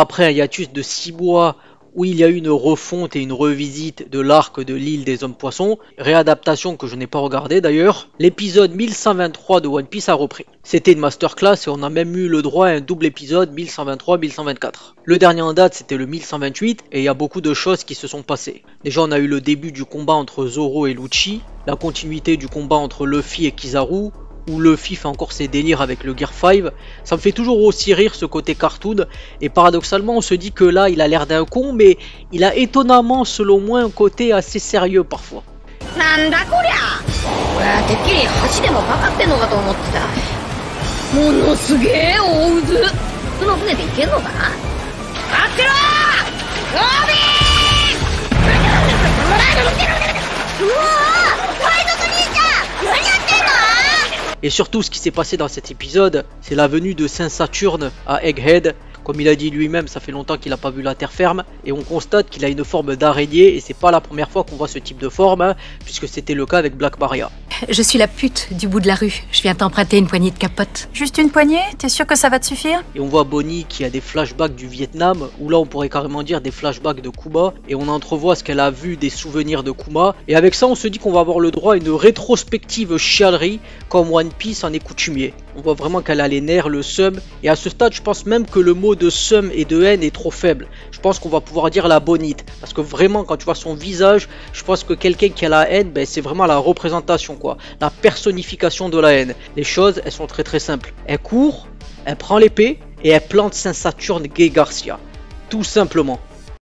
Après un hiatus de 6 mois où il y a eu une refonte et une revisite de l'arc de l'île des hommes poissons, réadaptation que je n'ai pas regardé d'ailleurs, l'épisode 1123 de One Piece a repris. C'était une masterclass et on a même eu le droit à un double épisode 1123-1124. Le dernier en date c'était le 1128 et il y a beaucoup de choses qui se sont passées. Déjà on a eu le début du combat entre Zoro et Lucci, la continuité du combat entre Luffy et Kizaru, où Luffy fait encore ses délires avec le Gear 5, ça me fait toujours aussi rire ce côté cartoon, et paradoxalement on se dit que là il a l'air d'un con, mais il a étonnamment selon moi un côté assez sérieux parfois. Et surtout ce qui s'est passé dans cet épisode, c'est la venue de Saint Saturne à Egghead. Comme il a dit lui-même, ça fait longtemps qu'il n'a pas vu la terre ferme, et on constate qu'il a une forme d'araignée, et c'est pas la première fois qu'on voit ce type de forme, hein, puisque c'était le cas avec Black Maria. Je suis la pute du bout de la rue, je viens t'emprunter une poignée de capote. Juste une poignée? T'es sûr que ça va te suffire? Et on voit Bonnie qui a des flashbacks du Vietnam, où là on pourrait carrément dire des flashbacks de Kuma, et on entrevoit ce qu'elle a vu des souvenirs de Kuma, et avec ça on se dit qu'on va avoir le droit à une rétrospective chialerie, comme One Piece en est coutumier. On voit vraiment qu'elle a les nerfs, le seum, et à ce stade je pense même que le mot de seum et de haine est trop faible. Je pense qu'on va pouvoir dire la bonite, parce que vraiment quand tu vois son visage, je pense que quelqu'un qui a la haine, ben, c'est vraiment la représentation quoi, la personnification de la haine. Les choses elles sont très simples, elle court, elle prend l'épée et elle plante Saint Saturne Gay Garcia, tout simplement.